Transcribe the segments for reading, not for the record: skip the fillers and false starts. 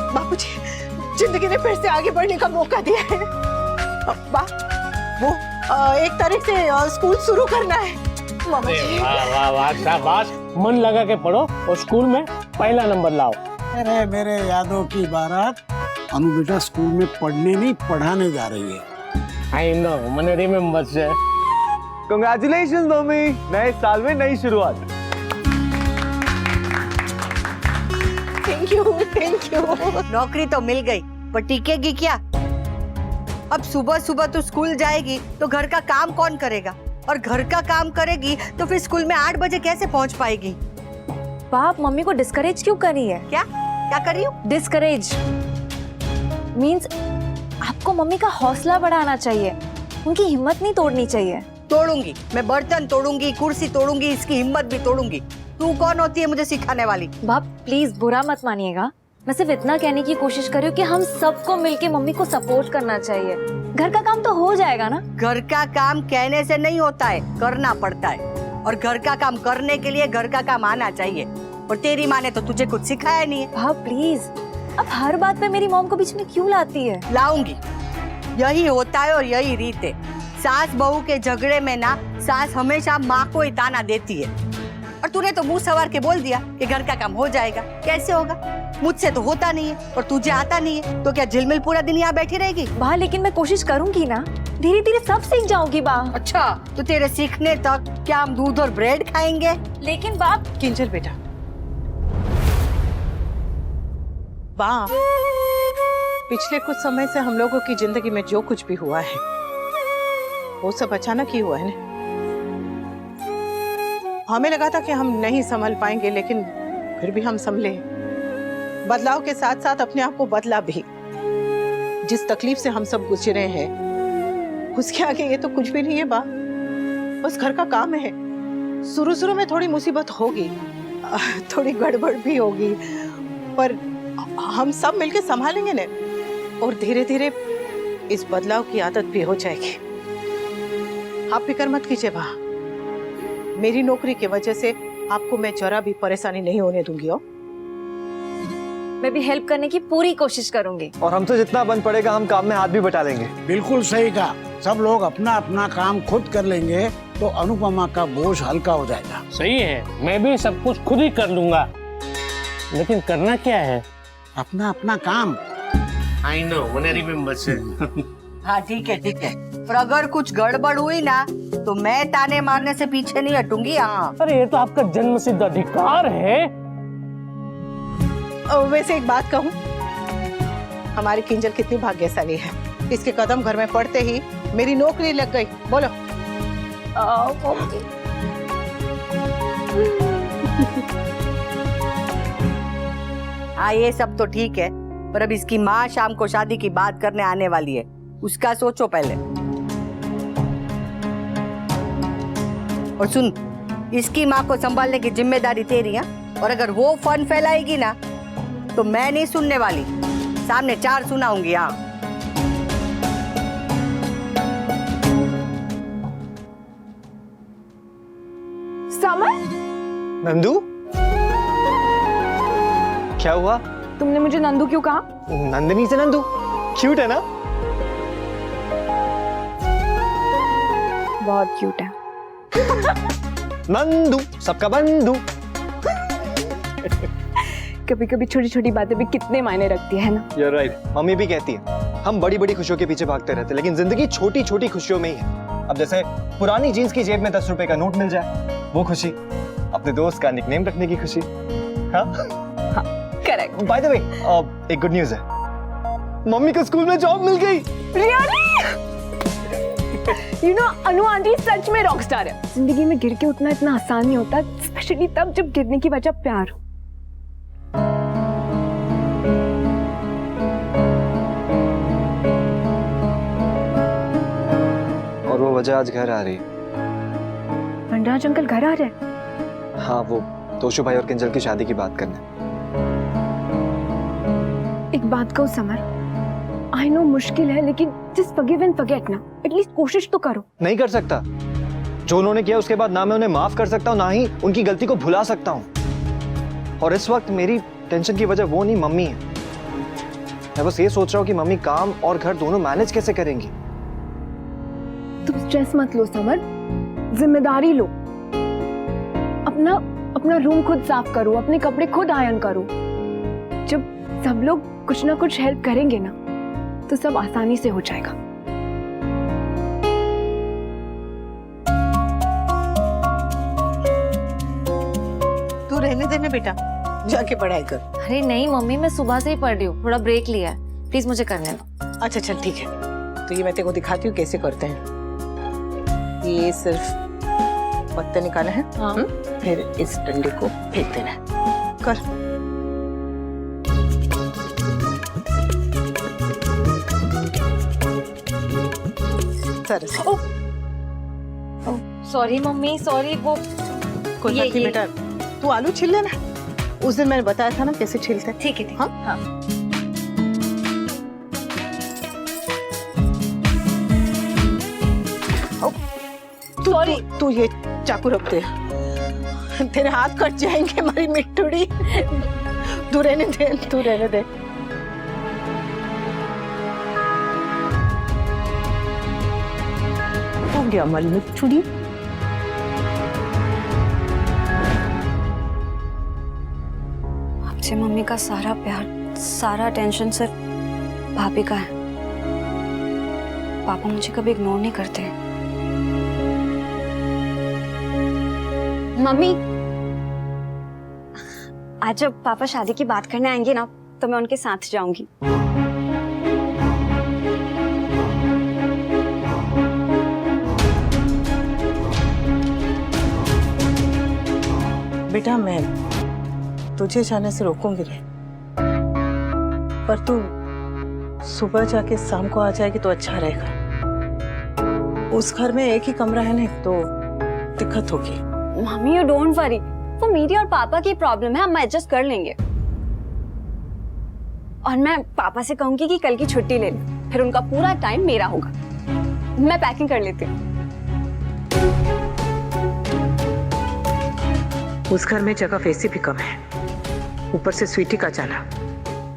बापूजी, जिंदगी ने फिर से आगे बढ़ने का मौका दिया है। वो 1 तारीख से स्कूल शुरू करना है। मामा जी, वाह वाह वाह, शाबाश। मन लगा के पढ़ो और स्कूल में पहला नंबर लाओ। अरे मेरे यादों की बारात अनु बेटा स्कूल में पढ़ने नहीं पढ़ाने जा रही है। आई नो, मैंने रिमेम्बर से। कांग्रेचुलेशंस मम्मी, नए साल में नई शुरुआत। Thank you. नौकरी तो मिल गई, पर टिकेगी क्या? अब सुबह सुबह तो स्कूल जाएगी तो घर का काम कौन करेगा? और घर का काम करेगी तो फिर स्कूल में 8 बजे कैसे पहुंच पाएगी? बाप मम्मी को डिस्करेज क्यों कर रही है? क्या कर रही हूँ? डिस्करेज मींस आपको मम्मी का हौसला बढ़ाना चाहिए, उनकी हिम्मत नहीं तोड़नी चाहिए। तोड़ूंगी, मैं बर्तन तोड़ूंगी, कुर्सी तोड़ूंगी, इसकी हिम्मत भी तोड़ूंगी। तू कौन होती है मुझे सिखाने वाली? बाप प्लीज बुरा मत मानिएगा, मैं सिर्फ इतना कहने की कोशिश कर रही हूँ कि हम सबको मिलके मम्मी को सपोर्ट करना चाहिए। घर का काम तो हो जाएगा ना? घर का काम कहने से नहीं होता है, करना पड़ता है। और घर का काम करने के लिए घर का काम आना चाहिए। और तेरी माँ ने तो तुझे कुछ सिखाया नहीं है। बाप प्लीज, अब हर बात पे मेरी मॉम को बीच में क्यों लाती है? लाऊंगी, यही होता है और यही रीत है। सास बहू के झगड़े में ना सास हमेशा माँ को ही ताना देती है। और तूने तो मुंह सवार के बोल दिया कि घर का काम हो जाएगा। कैसे होगा? मुझसे तो होता नहीं है और तुझे आता नहीं है, तो क्या झिलमिल पूरा दिन यहाँ बैठी रहेगी? बा लेकिन मैं कोशिश करूंगी ना, धीरे धीरे सब सीख जाऊंगी बा। अच्छा, तो तेरे सीखने तक क्या हम दूध और ब्रेड खाएंगे? लेकिन बाप। किंजल बेटा, बा पिछले कुछ समय से हम लोगों की जिंदगी में जो कुछ भी हुआ है वो सब अचानक ही हुआ है ना। हमें लगा था कि हम नहीं संभल पाएंगे, लेकिन फिर भी हम संभले। बदलाव के साथ साथ अपने आप को बदला भी। जिस तकलीफ से हम सब गुजरे हैं उसके आगे ये तो कुछ भी नहीं है बा, बस घर का काम है। शुरू में थोड़ी मुसीबत होगी, थोड़ी गड़बड़ भी होगी, पर हम सब मिलके संभालेंगे ना। और धीरे धीरे इस बदलाव की आदत भी हो जाएगी। आप फिक्र मत कीजिए बा, मेरी नौकरी की वजह से आपको मैं जरा भी परेशानी नहीं होने दूंगी। हो मैं भी हेल्प करने की पूरी कोशिश करूंगी। और हमसे जितना बन पड़ेगा हम काम में हाथ भी बटा लेंगे। बिल्कुल सही कहा, सब लोग अपना अपना काम खुद कर लेंगे तो अनुपमा का बोझ हल्का हो जाएगा। सही है, मैं भी सब कुछ खुद ही कर लूंगा, लेकिन करना क्या है? अपना अपना काम। आई नो, मैंने रिमेम्बर से। हाँ ठीक है। पर अगर कुछ गड़बड़ हुई ना तो मैं ताने मारने से पीछे नहीं हटूंगी। हाँ, अरे ये तो आपका जन्म सिद्ध अधिकार है। वैसे एक बात कहूँ, हमारी किंजल कितनी भाग्यशाली है। इसके कदम घर में पड़ते ही मेरी नौकरी लग गई। बोलो। हाँ ये सब तो ठीक है, पर अब इसकी माँ शाम को शादी की बात करने आने वाली है, उसका सोचो पहले। और सुन, इसकी माँ को संभालने की जिम्मेदारी तेरी है। और अगर वो फन फैलाएगी ना तो मैं नहीं सुनने वाली, सामने 4 सुनाऊंगी। हाँ समर, नंदू, क्या हुआ? तुमने मुझे नंदू क्यों कहा? नंदिनी से नंदू, क्यूट है ना? बहुत क्यूट है। नंदू सबका बंधु। कभी कभी छोटी छोटी बातें भी कितने मायने रखती है ना। You're right. मम्मी भी कहती है हम बड़ी बड़ी खुशियों के पीछे भागते रहते, लेकिन जिंदगी छोटी छोटी खुशियों में ही है। अब जैसे पुरानी जीन्स की जेब में 10 रुपए का नोट मिल जाए, वो खुशी। अपने दोस्त का निकनेम रखने की खुशी। हाँ? करेक्ट। बाय द वे, एक गुड न्यूज है, मम्मी को स्कूल में जॉब मिल गई। यू नो, अनु आंटी सच में रॉक स्टार है। जिंदगी में गिर के उठना इतना आसान नहीं होता, स्पेशली तब जब गिरने की वजह प्यार हो। और वो वजह आज घर आ रही। वनराज अंकल घर आ रहे हैं? हाँ, वो तोशु भाई और किंजल की शादी की बात करने। एक बात कहूँ समर, आई नो मुश्किल है, लेकिन जस्ट फॉरगिव एंड फॉरगेट ना, एटलीस्ट कोशिश तो करो। नहीं कर सकता, जो उन्होंने किया उसके बाद ना मैं उन्हें माफ कर सकता हूँ, ना ही उनकी गलती को भुला सकता हूँ। और इस वक्त मेरी टेंशन की वजह वो नहीं, मम्मी है। मैं बस ये सोच रहा हूँ कि मम्मी काम और घर दोनों मैनेज कैसे करेंगी। तुम स्ट्रेस मत लो समर, जिम्मेदारी लो। अपना रूम खुद साफ करो, अपने कपड़े खुद आयरन करो। जब सब लोग कुछ ना कुछ हेल्प करेंगे ना, तो सब आसानी से हो जाएगा। तू रहने देना बेटा, जाके पढ़ाई कर। अरे नहीं मम्मी, मैं सुबह से ही पढ़ रही हूँ, थोड़ा ब्रेक लिया है, प्लीज मुझे करने दो। अच्छा चल ठीक है, तो ये मैं तेरे को दिखाती हूँ कैसे करते हैं। ये सिर्फ पत्ते निकाले हैं, हाँ। फिर इस डंडे को फेंक देना है। कर। सरस। Sorry mummy, sorry. वो कोई बात नहीं बेटा, तू आलू छील लेना। उस दिन मैंने बताया था ना कैसे छीलते हैं। ठीक है, ठीक हाँ? है। हाँ। तू ये चाकू रख दे, तेरे हाथ कट जाएंगे हमारी मिट्टुड़ी। तू रहने दे, तू रहने दे। हो गया हमारी मिट्टुड़ी। आपसे मम्मी का सारा प्यार, सारा टेंशन सिर्फ भाभी का है। पापा मुझे कभी इग्नोर नहीं करते। मम्मी, आज जब पापा शादी की बात करने आएंगे ना, तो मैं उनके साथ जाऊंगी। बेटा मैं तुझे जाने से रोकूंगी नहीं, पर तू सुबह जाके शाम को आ जाएगी तो अच्छा रहेगा। उस घर में एक ही कमरा है ना, तो दिक्कत होगी। मम्मी यू डोंट वरी, वो मेरी और पापा की प्रॉब्लम है, हम एडजस्ट कर लेंगे। और मैं पापा से कहूंगी कि कल की छुट्टी ले लें, फिर उनका पूरा टाइम मेरा होगा। मैं पैकिंग कर लेती हूँ। उस घर में जगह वैसे भी कम है, ऊपर से स्वीटी का जाना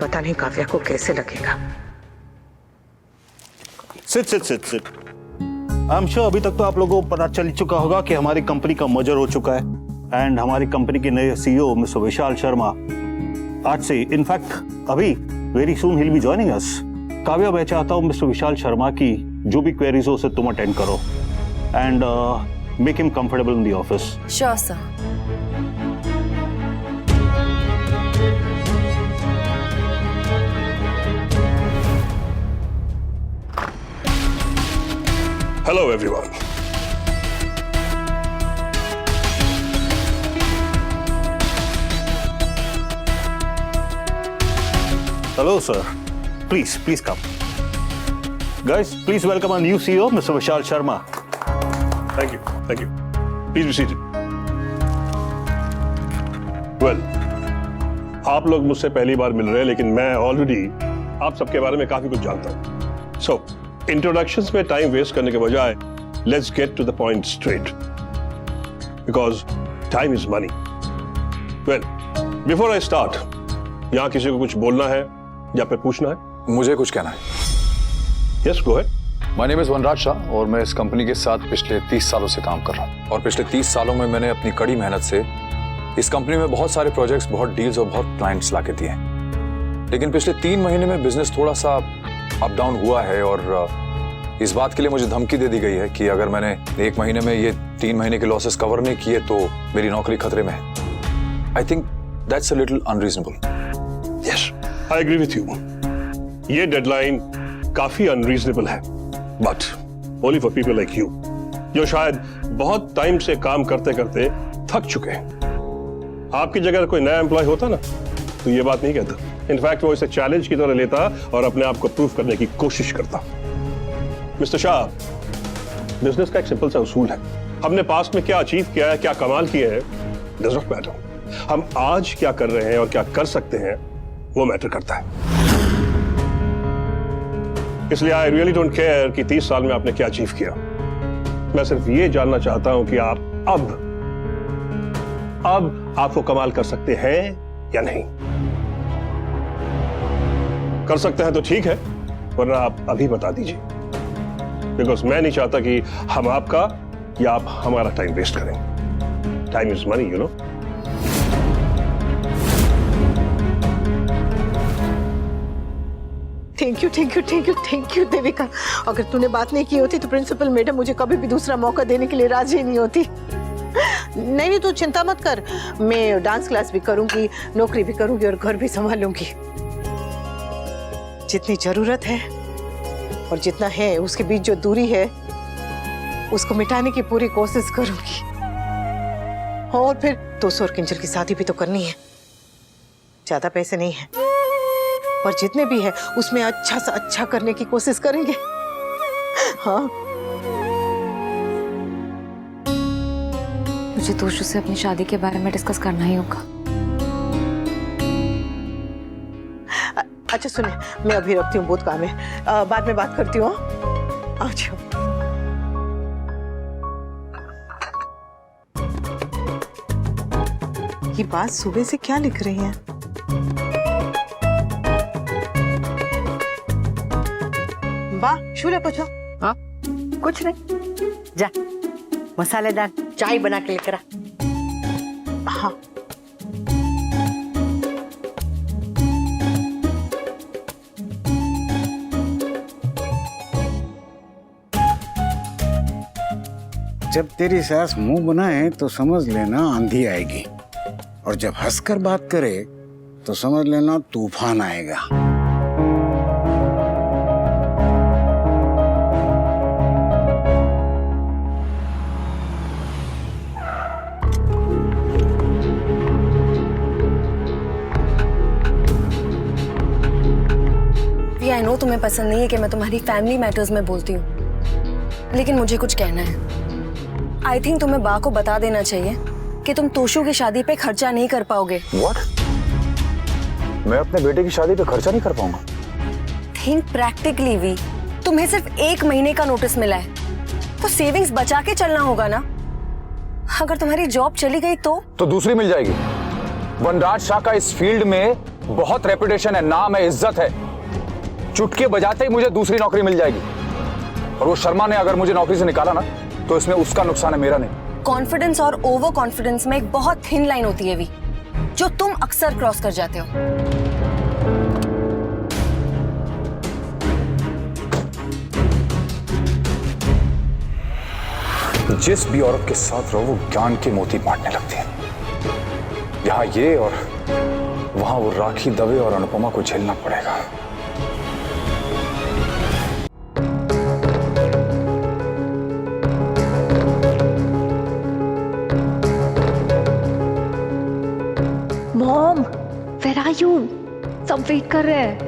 पता नहीं काव्या को कैसे लगेगा। Sit sit sit sit. I am sure अभी तक तो आप लोगों को पता चल चुका होगा कि हमारी कंपनी का मर्जर हो चुका है एंड हमारी कंपनी के नए सीईओ मिस्टर विशाल शर्मा आज से, इनफैक्ट अभी very soon he will be joining us. Kavya, मैं चाहता हूं मिस्टर विशाल शर्मा की जो भी क्वेरीज हो उसे तुम अटेंड करो and make him comfortable in the office. Sure sir. Hello everyone. Hello sir. Please come. Guys, please welcome our new CEO, Mr. Vishal Sharma. Thank you. Please be seated. Well, आप लोग मुझसे पहली बार मिल रहे हैं, लेकिन मैं already आप सबके बारे में काफी कुछ जानता हूं। So, इंट्रोडक्शंस में टाइम वेस्ट करने के बजाय let's get to the point straight, because time is money. Well, before I start, यहां किसी को कुछ बोलना है या फिर पूछना है? मुझे कुछ कहना है। Yes, go ahead. My name is Vanraj Shah और मैं इस कंपनी के साथ पिछले 30 सालों से काम कर रहा हूं। और पिछले 30 सालों में मैंने अपनी कड़ी मेहनत से इस कंपनी में बहुत सारे प्रोजेक्ट्स, बहुत डील्स और बहुत क्लाइंट्स लाके दिए हैं। लेकिन पिछले 3 महीने में बिजनेस थोड़ा सा अप डाउन हुआ है और इस बात के लिए मुझे धमकी दे दी गई है कि अगर मैंने 1 महीने में ये 3 महीने के लॉसेस कवर नहीं किए तो मेरी नौकरी खतरे में है। I think that's a little unreasonable. Yes, I agree with you. ये डेडलाइन काफी अनरीजनेबल है, but only for people like you, जो शायद बहुत टाइम से काम करते करते थक चुके हैं। आपकी जगह कोई नया एम्प्लॉय होता ना, तो ये बात नहीं कहता। इनफैक्ट वो इसे चैलेंज की तरह लेता और अपने आप को प्रूव करने की कोशिश करता। मिस्टर शाह, बिजनेस का एक सिंपल सा उसूल है, हमने पास्ट में क्या अचीव किया है, क्या कमाल किया है, डज नॉट मैटर। हम आज क्या कर रहे हैं और क्या कर सकते हैं, वो मैटर करता है। इसलिए आई रियली डोंट केयर कि 30 साल में आपने क्या अचीव किया। मैं सिर्फ ये जानना चाहता हूं कि आप अब आपको कमाल कर सकते हैं या नहीं। कर सकते हैं तो ठीक है, वरना आप अभी बता दीजिए, बिकॉज मैं नहीं चाहता कि हम आपका या आप हमारा टाइम वेस्ट करें। Time is money, you know. Thank you thank you thank you thank you Devika. अगर तूने बात नहीं की होती तो प्रिंसिपल मैडम मुझे कभी भी दूसरा मौका देने के लिए राजी नहीं होती। नहीं तू चिंता मत कर, मैं डांस क्लास भी करूंगी, नौकरी भी करूंगी और घर भी संभालूंगी। जितनी जरूरत है और जितना है उसके बीच जो दूरी है उसको मिटाने की पूरी कोशिश करूंगी। और फिर तोसू और किंजल की शादी भी तो करनी है। ज्यादा पैसे नहीं है और जितने भी है उसमें अच्छा से अच्छा करने की कोशिश करेंगे। हाँ, मुझे तोशु से अपनी शादी के बारे में डिस्कस करना ही होगा। अच्छा सुनिए, मैं अभी रखती हूँ, बहुत काम है, बाद में बात करती हूँ। अच्छा ये बात सुबह से क्या लिख रही हैं? वाह शूले पूछो। हाँ कुछ नहीं, जा मसालेदार चाय बना के लेकर आ। हाँ जब तेरी सास मुंह बनाए तो समझ लेना आंधी आएगी, और जब हंसकर बात करे तो समझ लेना तूफान आएगा। आई नो तुम्हें पसंद नहीं है कि मैं तुम्हारी फैमिली मैटर्स में बोलती हूँ, लेकिन मुझे कुछ कहना है। आई थिंक तुम्हें बा को बता देना चाहिए कि तुम तोशु की शादी पे खर्चा नहीं कर पाओगे। What? मैं अपने बेटे की शादी पे खर्चा नहीं कर पाऊंगा? थिंक प्रैक्टिकली वी, तुम्हें सिर्फ 1 महीने का नोटिस मिला है, तो सेविंग्स बचा के चलना होगा ना। अगर तुम्हारी जॉब चली गई तो दूसरी मिल जाएगी। वनराज शाह का इस फील्ड में बहुत रेपुटेशन है, नाम है, इज्जत है। चुटके बजाते ही मुझे दूसरी नौकरी मिल जाएगी। और वो शर्मा ने अगर मुझे नौकरी से निकाला ना, तो इसमें उसका नुकसान है, मेरा नहीं। कॉन्फिडेंस और ओवर कॉन्फिडेंस में एक बहुत थिन लाइन होती है वी, जो तुम अक्सर क्रॉस कर जाते हो। जिस भी औरत के साथ रहो वो ज्ञान के मोती बांटने लगती है। यहाँ ये और वहां वो राखी दवे और अनुपमा को झेलना पड़ेगा। Mom, where are you? सब वेट कर रहे हैं।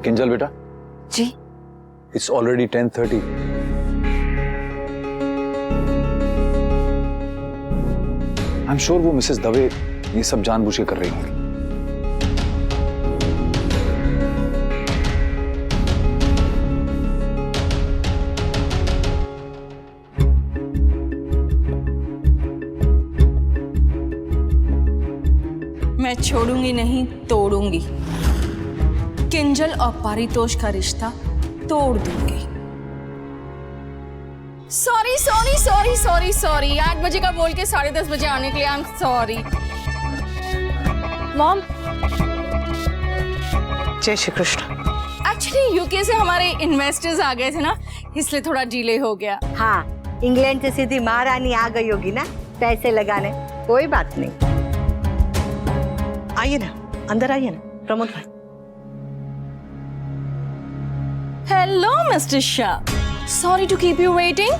किंजल बेटा, जी it's already 10:30। I am sure वो मिसेस दवे ये सब जानबूझ के कर रही होंगी। मैं छोड़ूंगी नहीं, तोड़ूंगी। किंजल और पारितोष का रिश्ता तोड़ दूंगी। Sorry sorry sorry sorry sorry, 8 बजे का बोल के 10:30 बजे आने के लिए आई एम सॉरी। मॉम, जय श्री कृष्ण। एक्चुअली यूके से हमारे इन्वेस्टर्स आ गए थे ना, इसलिए थोड़ा डिले हो गया। हाँ, इंग्लैंड से सीधी महारानी आ गई होगी ना पैसे लगाने। कोई बात नहीं, आइए ना, अंदर आइए ना प्रमोद भाई। Hello Mr Shah, sorry to keep you waiting.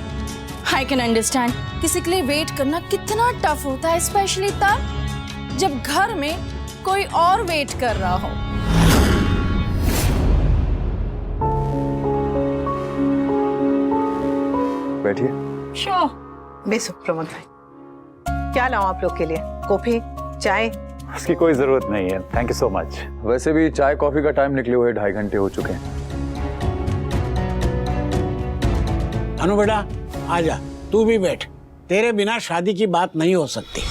I can understand किसी के लिए वेट करना कितना टफ होता है, स्पेशली तब जब घर में कोई और वेट कर रहा हो। बैठिए। श्योर। बेसो प्रमोद भाई, क्या लाऊं आप लोग के लिए? कॉफी, चाय? उसकी कोई जरूरत नहीं है, थैंक यू सो मच। वैसे भी चाय कॉफी का टाइम निकले हुए 2.5 घंटे हो चुके हैं। अनु बेटा आजा, तू भी बैठ। तेरे बिना शादी की बात नहीं हो सकती।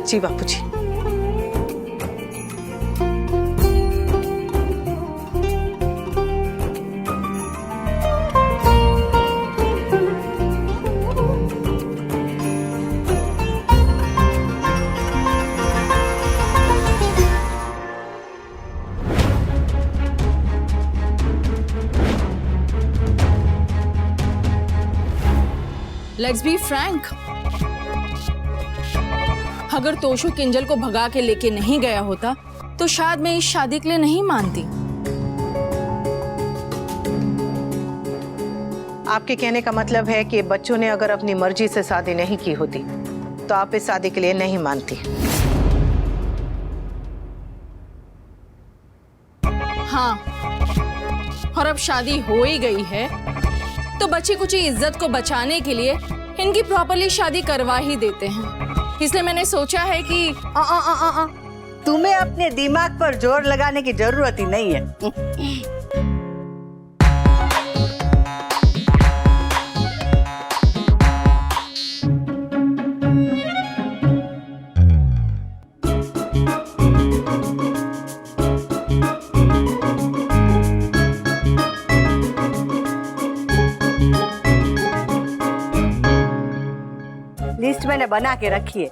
जी बापूजी। लेट्स बी फ्रैंक, अगर तोशु किंजल को भगा के लेके नहीं गया होता तो शायद मैं इस शादी के लिए नहीं मानती। आपके कहने का मतलब है कि बच्चों ने अगर अपनी मर्जी से शादी नहीं की होती तो आप इस शादी के लिए नहीं मानती। हाँ, और अब शादी हो ही गई है तो बची कुची इज्जत को बचाने के लिए इनकी प्रॉपर्ली शादी करवा ही देते हैं। इसलिए मैंने सोचा है कि तुम्हें अपने दिमाग पर जोर लगाने की जरूरत ही नहीं है। लिस्ट मैंने बना के रखी है।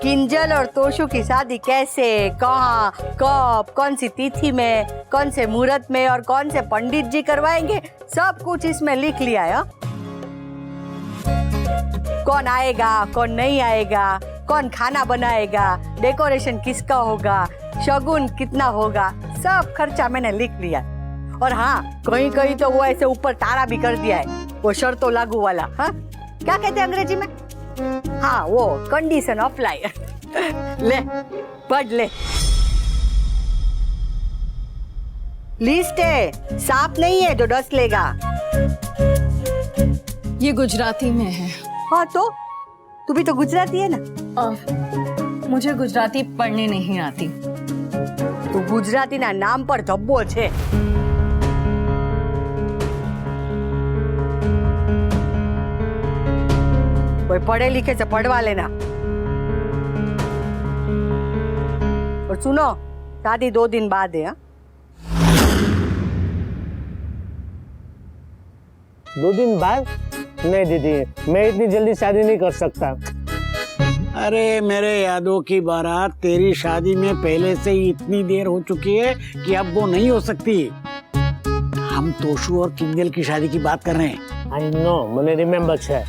किंजल और तोशु की शादी कैसे, कहाँ, कब, कौन सी तिथि में, कौन से मुहूर्त में और कौन से पंडित जी करवाएंगे, सब कुछ इसमें लिख लिया है। कौन आएगा, कौन नहीं आएगा, कौन खाना बनाएगा, डेकोरेशन किसका होगा, शगुन कितना होगा, सब खर्चा मैंने लिख लिया। और हाँ, कहीं कहीं तो वो ऐसे ऊपर तारा भी कर दिया है, वो शर्तों लागू वाला। हाँ, क्या कहते हैं अंग्रेजी में? हाँ, वो कंडीशन ऑफ लाइफ। ले पढ़ ले। लिस्ट है, सांप नहीं है जो डस लेगा। ये गुजराती में है। हाँ तो तू भी तो गुजराती है ना। मुझे गुजराती पढ़ने नहीं आती। तू गुजराती ना नाम पर धब्बो छे। कोई पढ़े लिखे से पढ़वा लेना। और सुनो, शादी 2 दिन बाद है। 2 दिन बाद? नहीं दीदी, मैं इतनी जल्दी शादी नहीं कर सकता। अरे मेरे यादों की बारात, तेरी शादी में पहले से ही इतनी देर हो चुकी है कि अब वो नहीं हो सकती। हम तोशु और किंजल की शादी की बात कर रहे हैं। आई नो, मैंने रिमेम्बर है।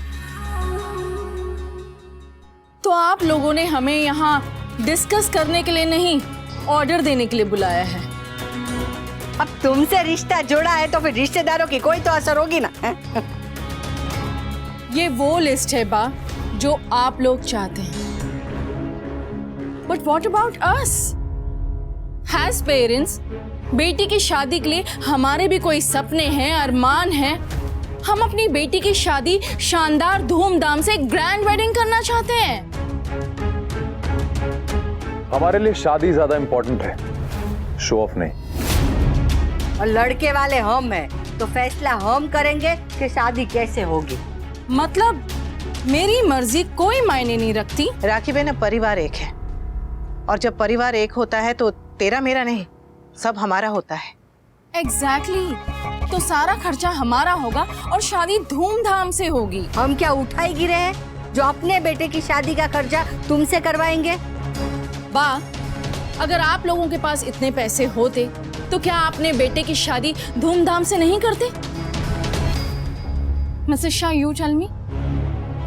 तो आप लोगों ने हमें यहाँ डिस्कस करने के लिए नहीं, ऑर्डर देने के लिए बुलाया है। अब तुमसे रिश्ता जोड़ा है तो फिर रिश्तेदारों की कोई तो असर होगी ना। ये वो लिस्ट है बा जो आप लोग चाहते हैं। But what about us? Has parents, बेटी की शादी के लिए हमारे भी कोई सपने हैं, अरमान हैं। हम अपनी बेटी की शादी शानदार धूमधाम से ग्रैंड वेडिंग करना चाहते हैं। हमारे लिए शादी ज्यादा इंपॉर्टेंट है, शो ऑफ नहीं। और लड़के वाले हम हैं, तो फैसला हम करेंगे कि शादी कैसे होगी। मतलब मेरी मर्जी कोई मायने नहीं रखती। राखी बहन, परिवार एक है और जब परिवार एक होता है तो तेरा मेरा नहीं, सब हमारा होता है। एग्जैक्टली। तो सारा खर्चा हमारा होगा और शादी धूमधाम से होगी। हम क्या उठाई गिरे हैं जो अपने बेटे की शादी का खर्चा तुमसे करवाएंगे? बा, अगर आप लोगों के पास इतने पैसे होते तो क्या आपने बेटे की शादी धूमधाम से नहीं करते? Mrs Shah, you tell me,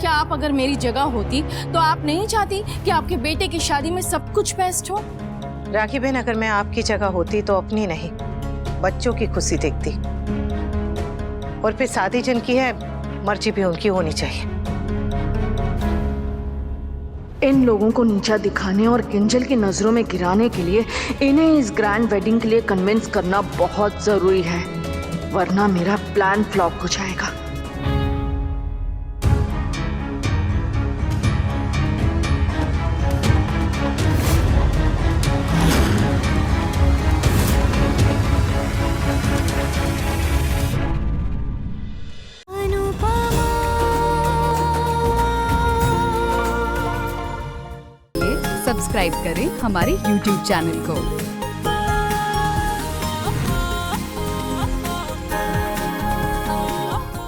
क्या आप अगर मेरी जगह होती तो आप नहीं चाहती कि आपके बेटे की शादी में सब कुछ बेस्ट हो? राखी बहन, अगर मैं आपकी जगह होती तो अपनी नहीं, बच्चों की खुशी देखती। और फिर शादी जिनकी है, मर्जी भी उनकी होनी चाहिए। इन लोगों को नीचा दिखाने और किंजल की नजरों में गिराने के लिए इन्हें इस ग्रैंड वेडिंग के लिए कन्विंस करना बहुत जरूरी है, वरना मेरा प्लान फ्लॉप हो जाएगा। सब्सक्राइब करें हमारे YouTube चैनल को।